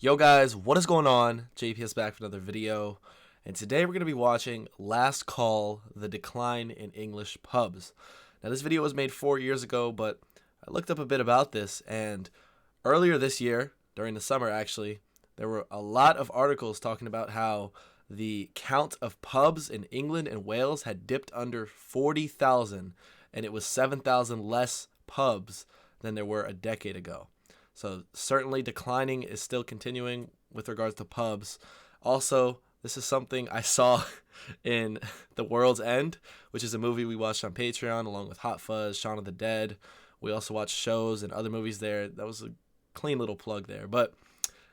Yo guys, what is going on? JPS back for another video, and today we're going to be watching Last Call, The Decline in English Pubs. Now this video was made 4 years ago, but I looked up a bit about this, and earlier this year, during the summer actually, there were a lot of articles talking about how the count of pubs in England and Wales had dipped under 40,000, and it was 7,000 less pubs than there were a decade ago. So certainly declining is still continuing with regards to pubs. Also, this is something I saw in The World's End, which is a movie we watched on Patreon along with Hot Fuzz, Shaun of the Dead. We also watched shows and other movies there. That was a clean little plug there. But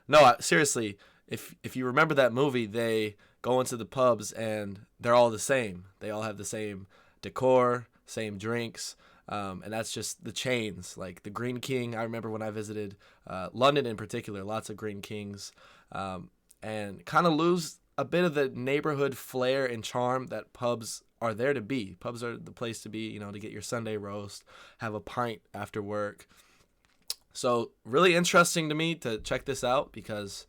no, seriously, if you remember that movie, they go into the pubs and they're all the same. They all have the same decor, same drinks. And that's just the chains, like the Green King. I remember when I visited London in particular, lots of Green Kings, and kind of lose a bit of the neighborhood flair and charm that pubs are there to be. Pubs are the place to be, you know, to get your Sunday roast, have a pint after work. So really interesting to me to check this out because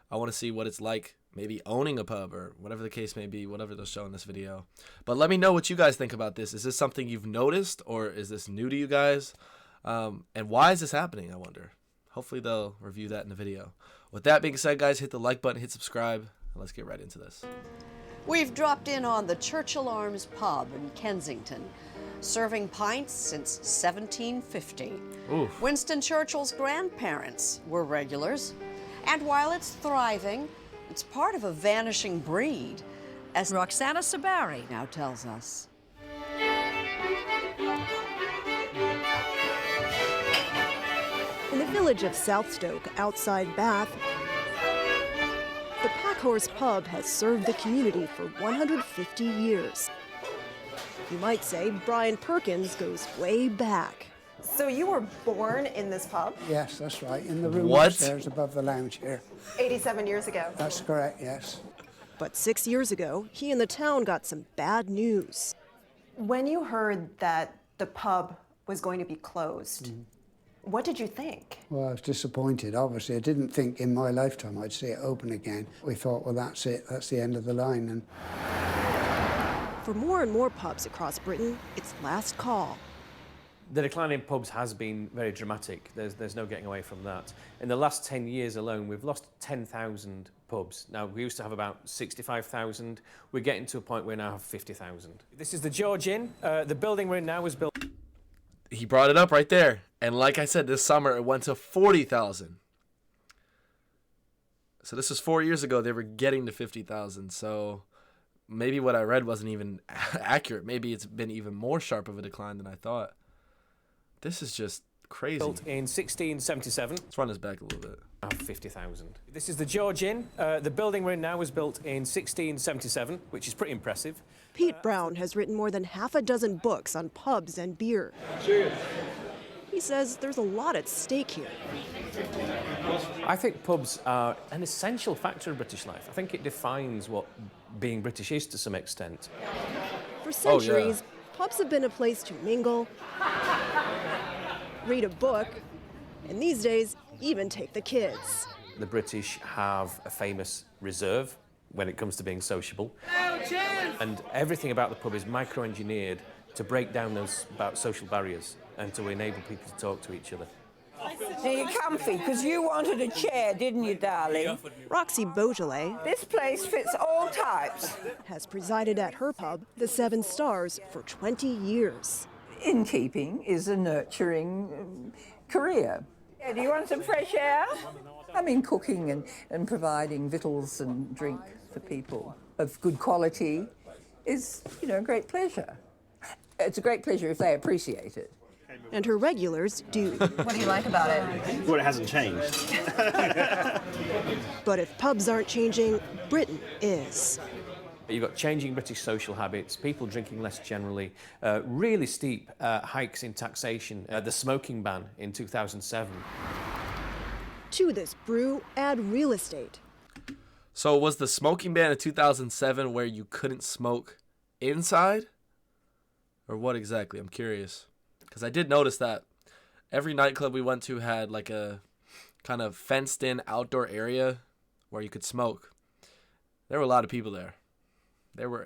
I want to see what it's like maybe owning a pub or whatever the case may be, whatever they'll show in this video. But let me know what you guys think about this. Is this something you've noticed or is this new to you guys? And why is this happening, I wonder? Hopefully they'll review that in the video. With that being said, guys, hit the like button, hit subscribe, and let's get right into this. We've dropped in on the Churchill Arms pub in Kensington, serving pints since 1750. Oof. Winston Churchill's grandparents were regulars, and while it's thriving, it's part of a vanishing breed, as Roxana Sabari now tells us. In the village of Southstoke, outside Bath, the Packhorse Pub has served the community for 150 years. You might say Brian Perkins goes way back. So you were born in this pub? Yes, that's right, in the room What? upstairs above the lounge here. 87 years ago. That's correct, yes. But 6 years ago, he and the town got some bad news. When you heard that the pub was going to be closed, what did you think? Well, I was disappointed, obviously. I didn't think in my lifetime I'd see it open again. We thought, well, that's it, that's the end of the line. And For more and more pubs across Britain, it's last call. The decline in pubs has been very dramatic. There's no getting away from that. In the last 10 years alone, we've lost 10,000 pubs. Now, we used to have about 65,000. We're getting to a point where we now have 50,000. This is the George Inn. The building we're in now was built... He brought it up right there. And like I said, this summer it went to 40,000. So this was 4 years ago. They were getting to 50,000. So maybe what I read wasn't even accurate. Maybe it's been even more sharp of a decline than I thought. This is just crazy. Built in 1677. Let's run this back a little bit. 50,000. This is the George Inn. The building we're in now was built in 1677, which is pretty impressive. Pete Brown has written more than half a dozen books on pubs and beer. Cheers. He says there's a lot at stake here. I think pubs are an essential factor of British life. I think it defines what being British is to some extent. For centuries, pubs have been a place to mingle, read a book, and these days, even take the kids. The British have a famous reserve when it comes to being sociable. And everything about the pub is micro-engineered to break down those social barriers and to enable people to talk to each other. Are you comfy? Because you wanted a chair, didn't you, darling? Roxy Beaujolais This place fits all types. has presided at her pub, the Seven Stars, for 20 years. Innkeeping is a nurturing career. Do you want some fresh air? I mean, cooking and providing victuals and drink for people of good quality is, you know, a great pleasure. It's a great pleasure if they appreciate it. And her regulars do. What do you like about it? Well, it hasn't changed. But if pubs aren't changing, Britain is. You've got changing British social habits, people drinking less generally, really steep hikes in taxation, the smoking ban in 2007. To this brew, add real estate. So was the smoking ban in 2007 where you couldn't smoke inside? Or what exactly? I'm curious. Because I did notice that every nightclub we went to had like a kind of fenced in outdoor area where you could smoke. There were a lot of people there.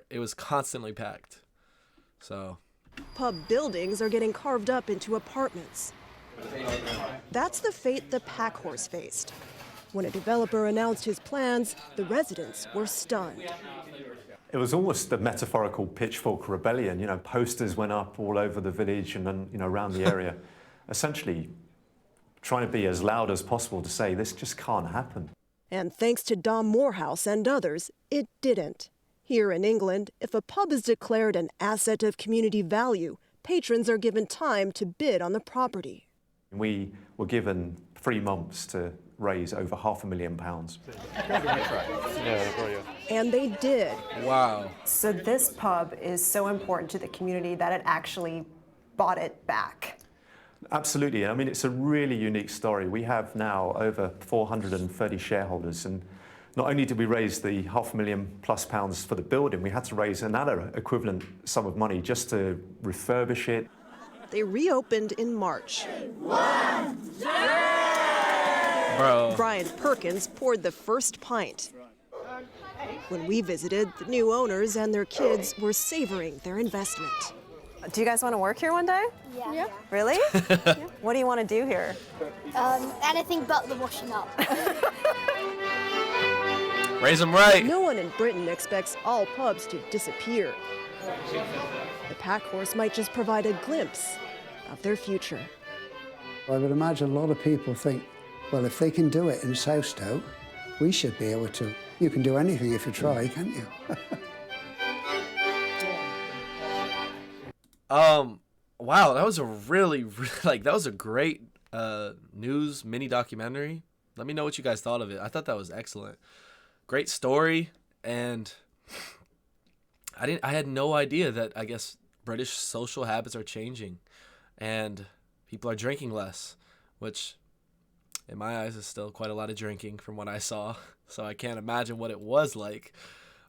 It was constantly packed. So Pub buildings are getting carved up into apartments. That's the fate the Packhorse faced. When a developer announced his plans, the residents were stunned. It was almost a metaphorical pitchfork rebellion. You know, posters went up all over the village and then, you know, around the area, essentially trying to be as loud as possible to say this just can't happen. And thanks to Dom Morehouse and others, it didn't. Here in England, if a pub is declared an asset of community value, patrons are given time to bid on the property. We were given 3 months to raise over £500,000. And they did. wow. So this pub is so important to the community that it actually bought it back. Absolutely. I mean, it's a really unique story. We have now over 430 shareholders, and not only did we raise the £500,000+ for the building, we had to raise another equivalent sum of money just to refurbish it. They reopened in March. Bro. Brian Perkins poured the first pint. When we visited, the new owners and their kids were savoring their investment. Do you guys want to work here one day? Yeah. Really? What do you want to do here? Anything but the washing up. Raise them right. No one in Britain expects all pubs to disappear. The Packhorse might just provide a glimpse of their future. I would imagine a lot of people think, well, if they can do it in Southstoke, we should be able to. You can do anything if you try, can't you? Wow, that was a really that was a great news mini documentary. Let me know what you guys thought of it. I thought that was excellent. Great story, and I had no idea that I guess British social habits are changing and people are drinking less, which in my eyes is still quite a lot of drinking from what I saw. So I can't imagine what it was like.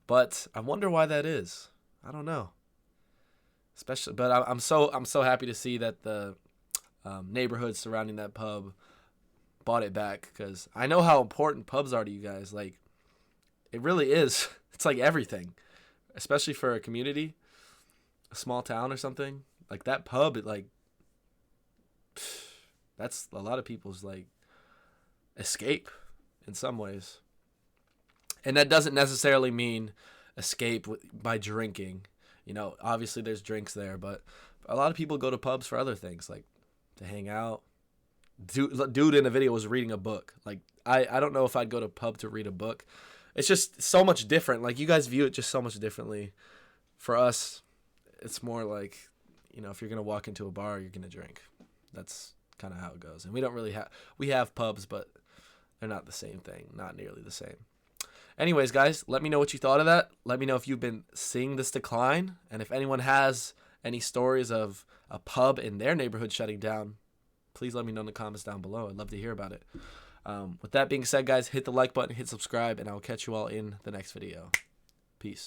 But I wonder why that is. I don't know. Especially, but I'm so happy to see that the neighborhood surrounding that pub bought it back, because I know how important pubs are to you guys. Like, it really is. It's like everything, especially for a community, a small town or something. Like that pub, that's a lot of people's like escape in some ways. And that doesn't necessarily mean escape by drinking. You know, obviously there's drinks there, but a lot of people go to pubs for other things, like to hang out. Dude in a video was reading a book. Like, I don't know if I'd go to a pub to read a book. It's just so much different. Like, you guys view it just so much differently. For us, it's more like, you know, if you're going to walk into a bar, you're going to drink. That's kind of how it goes. And we don't really we have pubs, but they're not the same thing. Not nearly the same. Anyways, guys, let me know what you thought of that. Let me know if you've been seeing this decline. And if anyone has any stories of a pub in their neighborhood shutting down, please let me know in the comments down below. I'd love to hear about it. With that being said, guys, hit the like button, hit subscribe, and I will catch you all in the next video. Peace.